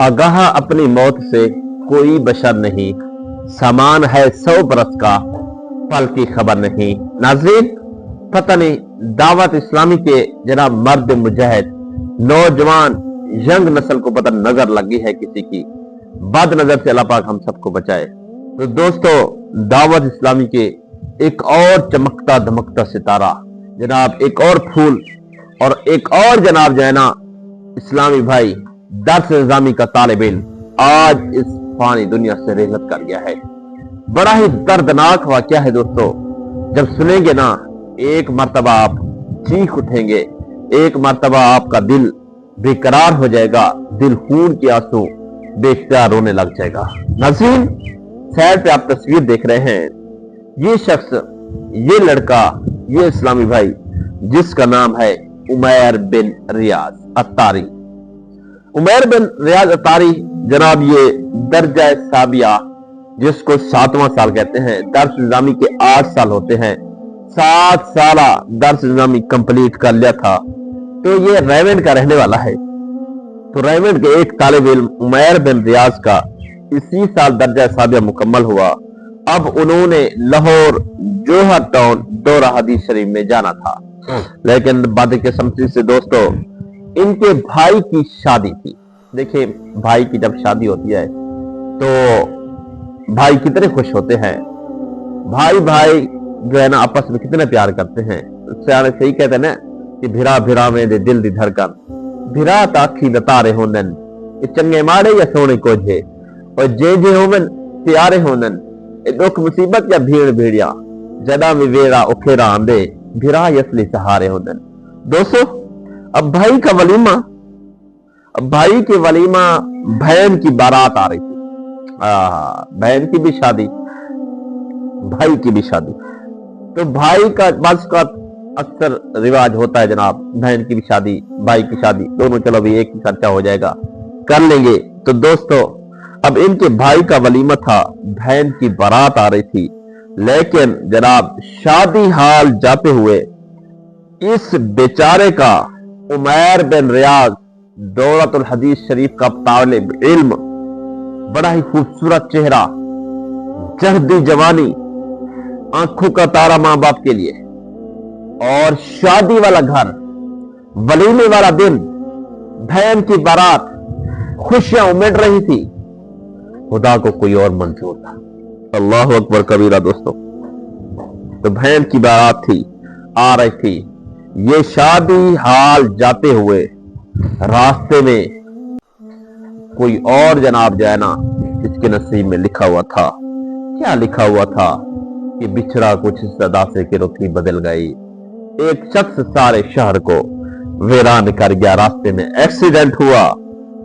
आगाह अपनी मौत से कोई बशर नहीं, सामान है 100 बरस का, पल की खबर नहीं। नाज़रीन, पता नहीं दावत इस्लामी के जनाब मर्द मुजाहिद नौजवान यंग नस्ल को पता नजर लगी है किसी की, बद नजर से अल्लाह पाक हम सबको बचाए। तो दोस्तों, दावत इस्लामी के एक और चमकता धमकता सितारा जनाब, एक और फूल और एक और जनाब जो है ना इस्लामी भाई दर्स निज़ामी का तालिब इल्म आज इस फानी दुनिया से रेगत कर गया है। बड़ा ही दर्दनाक वाकया है दोस्तों। जब सुनेंगे ना, एक मर्तबा आप चीख उठेंगे, एक मर्तबा आपका दिल बेकरार हो जाएगा, दिल खून के आंसू बेख्तियार रोने लग जाएगा। नाज़रीन, सैर पे आप तस्वीर देख रहे हैं, ये शख्स, ये लड़का, ये इस्लामी भाई जिसका नाम है उमैर बिन रियाज अत्तारी। उमैर बिन रियाज अत्तारी जनाब, ये दर्जा साबिया जिसको 7वां साल कहते हैं, दर्स निज़ामी के 8 साल होते हैं, 7 साल दर्स निज़ामी कंप्लीट कर लिया था। तो ये रेवेंड का रहने वाला है। तो रेवेंड के एक तालिब इल्म उमैर बिन रियाज का इसी साल दर्जा साबिया मुकम्मल हुआ। अब उन्होंने लाहौर जोहर टाउन दौरा हदीस शरीफ में जाना था, लेकिन बदकिस्मती से दोस्तों इनके भाई की शादी थी। देखिए, भाई की जब शादी होती है तो भाई कितने खुश होते हैं। भाई भाई जो है ना आपस में कितने प्यार करते हैं। सियाने सही कहते हैं ना कि भिरा भिरा में दे दिल दी धड़कन, भिरा ताखी नतारे होनन, चंगे माड़े या सोने कोझे, और जे जे होवन प्यारे होनन, दुख मुसीबत या भीड़ भीड़िया, जदा में वेरा उखेरा आंदे, भिरा यसली सहारे होनन। दोस्तों, अब भाई का वलीमा, अब भाई के वलीमा बहन की बारात आ रही थी। बहन की भी शादी, भाई की भी शादी। तो भाई का बस का अक्सर रिवाज होता है जनाब, बहन की भी शादी, भाई की शादी, दोनों चलो भी एक ही खर्चा हो जाएगा, कर लेंगे। तो दोस्तों, अब इनके भाई का वलीमा था, बहन की बारात आ रही थी, लेकिन जनाब शादी हाल जाते हुए इस बेचारे का, उमैर बिन रियाज दौलतुल हदीस शरीफ का तालिब इल्म, बड़ा ही खूबसूरत चेहरा, जहदी जवानी, आंखों का तारा मां बाप के लिए, और शादी वाला घर, वलीमे वाला दिन, बहन की बारात, खुशियां उमड़ रही थी। खुदा को कोई और मंजूर था। अल्लाह अकबर कबीरा दोस्तों। तो बहन की बारात थी, आ रही थी। ये शादी हाल जाते हुए रास्ते में कोई और जनाब जो है ना इसके नसीब में लिखा हुआ था। क्या लिखा हुआ था कि बिछड़ा कुछ सदा से कि रुखी बदल गई, एक शख्स सारे शहर को वीरान कर गया, रास्ते में एक्सीडेंट हुआ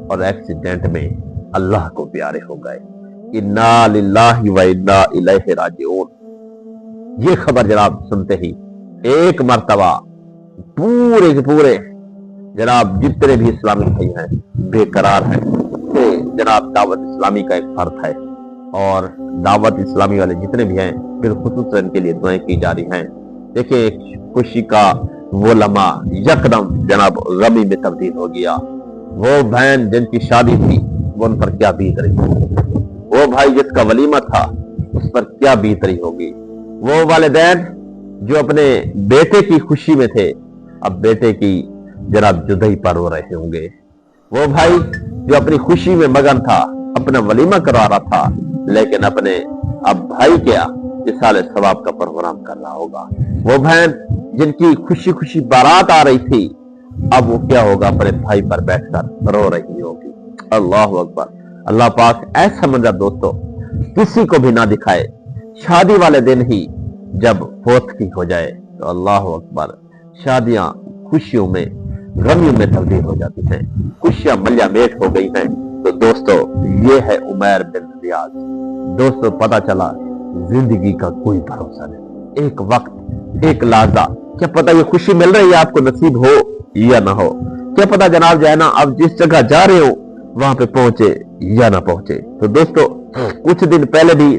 और एक्सीडेंट में अल्लाह को प्यारे हो गए। इन्ना लिल्लाहि व इन्ना इलैहि राजिऊन। ये खबर जनाब सुनते ही एक मर्तबा पूरे के पूरे जनाब जितने भी इस्लामी भाई हैं बेकरार हैं। जनाब दावत इस्लामी का एक फर्ज है, और दावत इस्लामी वाले जितने भी हैं बिलखुसूस इनके लिए दुआएं की जा रही हैं। देखिए, खुशी का वो लम्हा यकदम जनाब गमी में तब्दील हो गया। वो बहन जिनकी शादी थी वो उन पर क्या बीत रही होगी, वो भाई जिसका वलीमा था उस पर क्या बीत रही होगी, वो वालिदैन जो अपने बेटे की खुशी में थे अब बेटे की जनाब जुदाई पर रो रहे होंगे, वो भाई जो अपनी खुशी में मगन था, अपना वलीमा करवा रहा था, लेकिन अपने अब भाई क्या इसाले सवाब का प्रोग्राम कर रहा होगा, वो बहन जिनकी खुशी खुशी बारात आ रही थी अब वो क्या होगा, अपने भाई पर बैठकर रो रही होगी। अल्लाह अकबर। अल्लाह पाक ऐसा मंजर दोस्तों किसी को भी ना दिखाए। शादी वाले दिन ही जब फौत की हो जाए तो अल्लाह अकबर, शादियां खुशियों में गमियों में तब्दील हो जाती हैं, खुशियां मलिया मेट हो गई हैं। तो दोस्तों, ये है उमैर बिन रियाज। दोस्तों, पता चला जिंदगी का कोई भरोसा नहीं। एक वक्त, एक लाजा, क्या पता ये खुशी मिल रही है आपको, नसीब हो या ना हो, क्या पता जनाब जो है ना आप जिस जगह जा रहे हो वहां पे पहुंचे या ना पहुंचे। तो दोस्तों, कुछ दिन पहले भी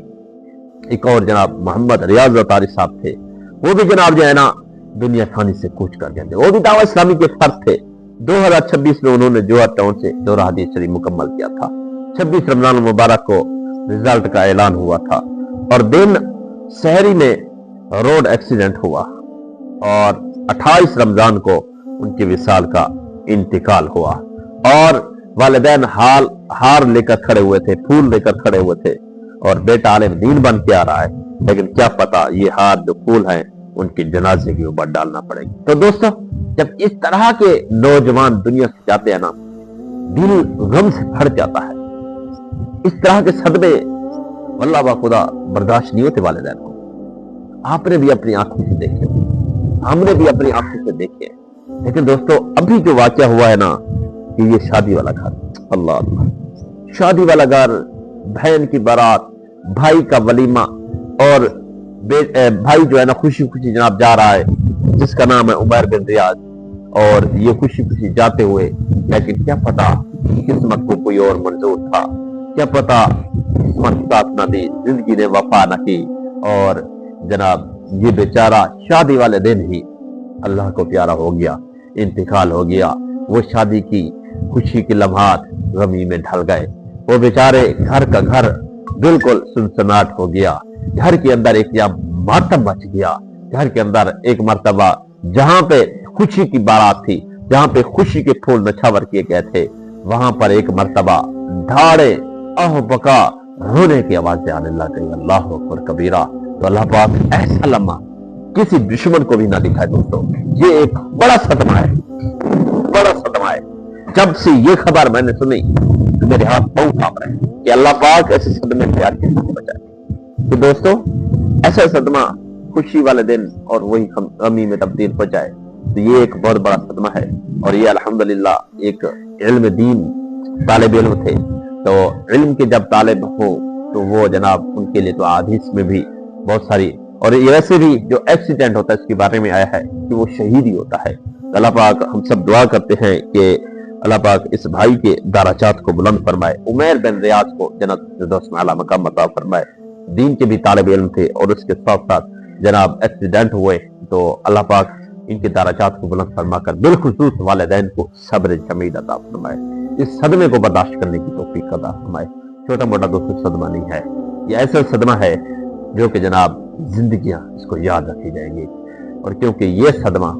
एक और जनाब मोहम्मद रियाज अत्तारी साहब थे, वो भी जनाब जो है ना दुनिया फानी से कूच कर गए थे। वो भी दावा इस्लामी के फर्ज थे, 2026 में उन्होंने जोहर टाउन से जोरा हदीस शरीफ मुकम्मल किया था। 26 रमजान मुबारक को रिजल्ट का ऐलान हुआ था और दिन शहरी में रोड एक्सीडेंट हुआ और 28 रमजान को उनके विसाल का इंतकाल हुआ। और वालिदैन हार लेकर खड़े हुए थे, फूल लेकर खड़े हुए थे और बेटा आलिम दीन बन के आ रहा है, लेकिन क्या पता ये हाथ जो फूल हैं उनके जनाजे के ऊपर डालना पड़ेगा। तो दोस्तों, जब इस तरह के नौजवान दुनिया से जाते हैं ना, दिल गम से भर जाता है। इस तरह के सदमे वल्लाह बा खुदा बर्दाश्त नहीं होते वालिदैन को। आपने भी अपनी आंखों से देखे, हमने भी अपनी आंखों से देखे। लेकिन दोस्तों, अभी जो वाकया हुआ है ना, कि ये शादी वाला घर, अल्लाह अल्लाह, शादी वाला घर, बहन की बारात, भाई का वलीमा और भाई जो है ना खुशी खुशी जनाब जा रहा है, जिसका नाम है उमर बिन रियाज, और ये खुशी खुशी जाते हुए, लेकिन क्या पता किस्मत को कोई और मंजूर था, क्या पता किस्मत साथ न दी, जिंदगी ने वफा न की और जनाब ये बेचारा शादी वाले दिन ही अल्लाह को प्यारा हो गया, इंतकाल हो गया। वो शादी की खुशी के लम्हात गमी में ढल गए। वो बेचारे घर का घर बिल्कुल सुनसनाट हो गया। घर के अंदर एक मातम मच गया। घर के अंदर एक मर्तबा जहां पे खुशी की बारात थी, जहां पे खुशी के फूल नछावर किए गए थे, वहां पर एक मर्तबा ढाड़े आह बका रोने की आवाजें आने लग गई। अल्लाह अकबर कबीरा। तो अल्लाह पाक ऐसा लम्हा किसी दुश्मन को भी ना दिखाए। दोस्तों, ये एक बड़ा सदमा है, बड़ा सदमा है। जब से ये खबर मैंने सुनी तो मेरे हाथ पांव कांप रहे हैं कि अल्लाह पाक ऐसे सदमे प्यार के साथ बचाए। तो दोस्तों, ऐसा सदमा खुशी वाले दिन और वही गमी में तब्दील हो जाए, तो ये एक बहुत बड़ा सदमा है। और ये अल्हम्दुलिल्लाह एक इल्म दीन तालिब इल्म थे, तो इल्म के जब तालिब हो तो वो जनाब उनके लिए तो हदीस में भी बहुत सारी, और ये वैसे भी जो एक्सीडेंट होता है इसके बारे में आया है कि वो शहीद ही होता है। अल्लाह पाक हम सब दुआ करते हैं कि अल्लाह पाक इस भाई के दराजात को बुलंद फरमाए, उमैर बिन रियाज को जन्नत फिरदौस में आला मकाम अता फरमाए। दीन के भी तालिब इल्म थे और उसके साथ साथ जनाब एक्सीडेंट हुए, तो अल्लाह पाक इनके दराजात को बुलंद फरमाकर बिलखुसूस वालिदैन को सब्र जमील अता फरमाए, इस सदमे को बर्दाश्त करने की तौफीक अता फरमाए। छोटा मोटा दोस्तों सदमा नहीं है, ये ऐसा सदमा है जो कि जनाब जिंदगियां इसको याद रखी जाएंगी। और क्योंकि ये सदमा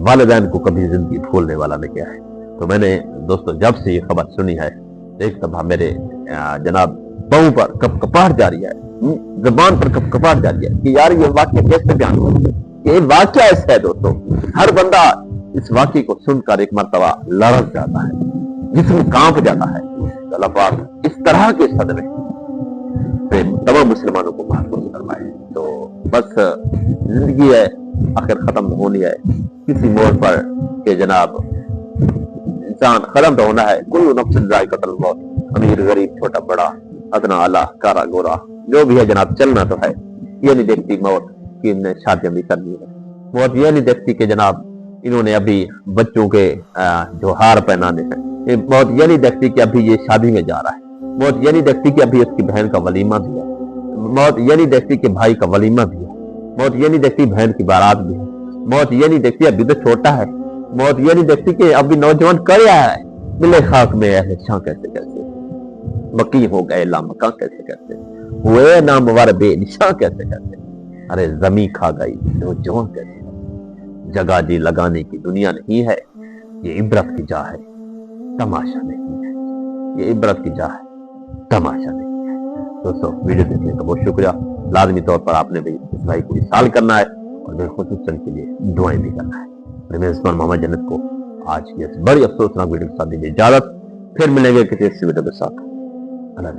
वालिदैन को कभी जिंदगी भूलने वाला नहीं है। तो मैंने दोस्तों जब से ये खबर सुनी है, एक दफा मेरे जनाब पांव पर कपकपाहट जा रही है, जबान पर कपकपाहट जा रही है कि यार ये वाक्य कैसे बयान हो। ये वाक्य ऐसा है दोस्तों, हर बंदा इस वाक्य को सुनकर एक मर्तबा लड़क जाता है, जिस्म कांप जाता है। अल्लाह पाक इस तरह के सदमे तमाम मुसलमानों को महसूस करवाए। तो बस जिंदगी है, आखिर खत्म होनी है किसी मोड़ पर के जनाब इंसान खत्म तो होना है। कुल्लु नफ्सिन ज़ाइक़तुल मौत, अमीर गरीब छोटा बड़ा अदना आला कारा गोरा जो भी है जनाब, चलना तो है। ये नहीं देखती मौत कि इन्हें शादियां भी करनी है, मौत ये नहीं देखती कि जनाब इन्होंने अभी बच्चों के जो हार पहनाने हैं, मौत ये नहीं देखती कि अभी ये शादी में जा रहा है, मौत ये नहीं देखती कि अभी उसकी बहन का वलीमा भी है, मौत ये नहीं देखती कि भाई का वलीमा भी है, मौत ये नहीं देखती बहन की बारात भी है, मौत ये नहीं देखती अभी तो छोटा है, मौत ये नहीं देखती कि अभी नौजवान कर रहा है, मिले खाक में ऐसे शां कैसे कैसे, मकी हो गए लामका कैसे कैसे, हुए नामवर बेनिशां कैसे कैसे, अरे जमी खा गई नौजवान कैसे, जगह जी लगाने की दुनिया नहीं है, ये इबरत की जा है, तमाशा नहीं है, ये इबरत की जा है, तमाशा नहीं है। दोस्तों वीडियो देखने का बहुत शुक्रिया। लाजमी तौर पर आपने भी इस भाई को इसाल करना है और मेरे खुसूसन के लिए दुआएं भी करना है। मेरे मोहम्मद जन्नत को आज की बड़ी अफसोसनाक वीडियो के साथ दीजिए इजाजत, फिर मिलेंगे किसी वीडियो के साथ। अल्लाह